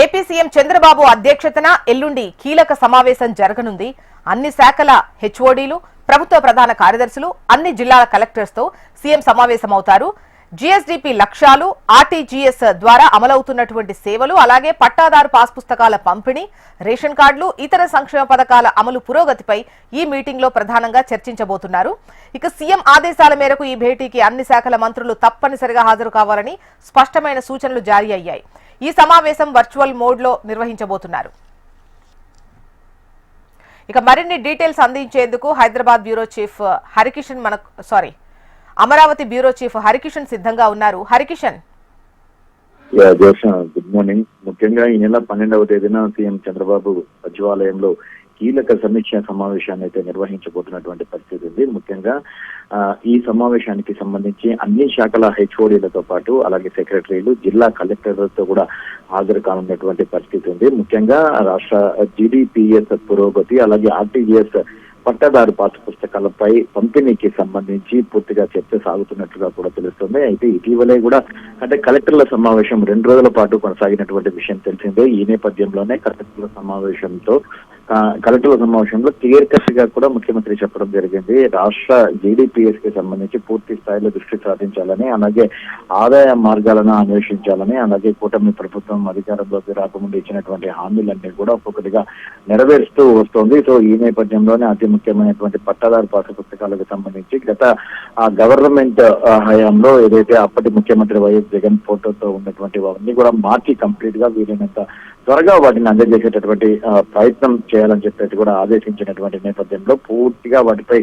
AP CM Chandrababu అధ్యక్షతన ఎల్లుండి కీలక సమావేశం జరగనుంది. అన్ని శాఖల హెచ్ఓడీలు, ప్రభుత్వ ప్రధాన కార్యదర్శులు, అన్ని జిల్లాల కలెక్టర్స్ తో సీఎం సమావేశమవుతారు. జీఎస్డీపీ లక్ష్యాలు, ఆర్టీజీఎస్ ద్వారా అమలవుతున్నటువంటి సేవలు, అలాగే పట్టాదారు పాస్ పుస్తకాల పంపిణీ, రేషన్ కార్డులు, ఇతర సంక్షేమ పథకాల అమలు పురోగతిపై ఈ మీటింగ్ లో ప్రధానంగా చర్చించబోతున్నారు. ఇక సీఎం ఆదేశాల మేరకు ఈ భేటీకి అన్ని శాఖల మంత్రులు తప్పనిసరిగా హాజరు కావాలని స్పష్టమైన సూచనలు జారీ అయ్యాయి. ఈ సమావేశం వర్చువల్ మోడ్ లో నిర్వహించబోతున్నారు. ఇక మరిన్ని డీటెయిల్స్ అందించేందుకు Hyderabad bureau chief Harikishan Amaravati bureau chief Harikishan సిద్ధంగా ఉన్నారు. Harikishan, good morning. ముఖ్యంగా ఈ నెల 12వ తేదీన సీఎం చంద్రబాబు సచివాలయంలో కీలక సమీక్ష సమావేశాన్ని అయితే నిర్వహించబోతున్నటువంటి పరిస్థితి ఉంది. ముఖ్యంగా ఈ సమావేశానికి సంబంధించి అన్ని శాఖల హెచ్ఓడీలతో పాటు అలాగే సెక్రటరీలు, జిల్లా కలెక్టర్లతో కూడా హాజరు కానున్నటువంటి పరిస్థితి ఉంది. ముఖ్యంగా రాష్ట్ర జీడీపీఎస్ పురోగతి, అలాగే ఆర్టీజీఎస్ పట్టాదారు పాస్ పుస్తకాలపై పంపిణీకి సంబంధించి పూర్తిగా చర్చ సాగుతున్నట్లుగా కూడా తెలుస్తుంది. అయితే ఇటీవలే కూడా కలెక్టర్ల సమావేశం 2 రోజుల పాటు కొనసాగినటువంటి విషయం తెలిసిందే. ఈ నేపథ్యంలోనే కలెక్టర్ల సమావేశంలో క్లియర్ కట్ గా కూడా ముఖ్యమంత్రి చెప్పడం జరిగింది. రాష్ట్ర జీడీపీఎస్ కి సంబంధించి పూర్తి స్థాయిలో దృష్టి సాధించాలని, అలాగే ఆదాయ మార్గాలను అన్వేషించాలని, అలాగే కూటమి ప్రభుత్వం అధికారంలోకి రాకముందు ఇచ్చినటువంటి హామీలన్నీ కూడా ఒక్కొక్కటిగా నెరవేరుస్తూ వస్తోంది. సో ఈ నేపథ్యంలోనే అతి ముఖ్యమైనటువంటి పట్టాదారు పాస్ పుస్తకాలకు సంబంధించి గత గవర్నమెంట్ హయాంలో ఏదైతే అప్పటి ముఖ్యమంత్రి వైఎస్ జగన్ ఫోటోతో ఉన్నటువంటి అవన్నీ కూడా మార్చి కంప్లీట్ గా వీలైనంత త్వరగా వాటిని అందజేసేటటువంటి ప్రయత్నం చేయాలని చెప్పేసి కూడా ఆదేశించినటువంటి నేపథ్యంలో పూర్తిగా వాటిపై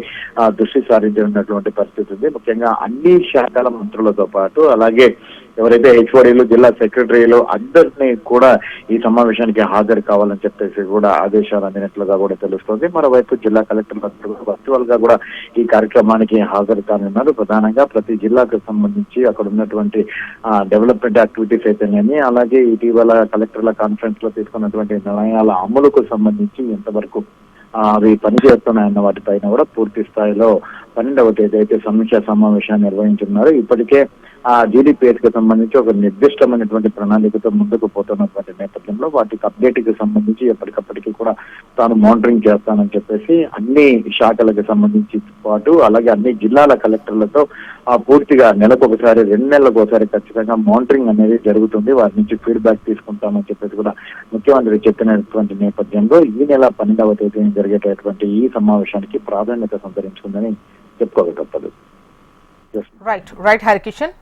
దృష్టి సారించినటువంటి పరిస్థితి ఉంది. ముఖ్యంగా అన్ని శాఖల మంత్రులతో పాటు అలాగే ఎవరైతే హెచ్ఓడీలు, జిల్లా సెక్రటరీలు అందరినీ కూడా ఈ సమావేశానికి హాజరు కావాలని చెప్పేసి కూడా ఆదేశాలు అందినట్లుగా కూడా తెలుస్తోంది. మరోవైపు జిల్లా కలెక్టర్లు వర్చువల్ గా కూడా ఈ కార్యక్రమానికి హాజరు కానున్నారు. ప్రధానంగా ప్రతి జిల్లాకు సంబంధించి అక్కడ ఉన్నటువంటి డెవలప్మెంట్ యాక్టివిటీస్ అయితేనేమి, అలాగే ఇటీవల కలెక్టర్ల కాన్ఫరెన్స్ లో తీసుకున్నటువంటి నిర్ణయాల అమలుకు సంబంధించి ఎంతవరకు అవి పనిచేస్తున్నాయన్న వాటిపైన కూడా పూర్తి స్థాయిలో 12వ తేదీ అయితే సమీక్షా సమావేశాన్ని నిర్వహించున్నారు. ఇప్పటికే జీడీపీఎస్ కి సంబంధించి ఒక నిర్దిష్టమైనటువంటి ప్రణాళికతో ముందుకు పోతున్నటువంటి నేపథ్యంలో వాటికి అప్డేట్ కి సంబంధించి ఎప్పటికప్పటికీ కూడా తాను మానిటరింగ్ చేస్తానని చెప్పేసి అన్ని శాఖలకు సంబంధించి పాటు అలాగే అన్ని జిల్లాల కలెక్టర్లతో పూర్తిగా నెలకొకసారి 2 నెలలకు ఒకసారి ఖచ్చితంగా మానిటరింగ్ అనేది జరుగుతుంది. వారి నుంచి ఫీడ్బ్యాక్ తీసుకుంటామని చెప్పేసి కూడా ముఖ్యమంత్రి చెప్పినటువంటి నేపథ్యంలో ఈ నెల 12వ తేదీన జరిగేటటువంటి ఈ సమావేశానికి ప్రాధాన్యత సంతరించుకుందని చెప్పుకోక తప్పదు. రైట్ హరికిషన్.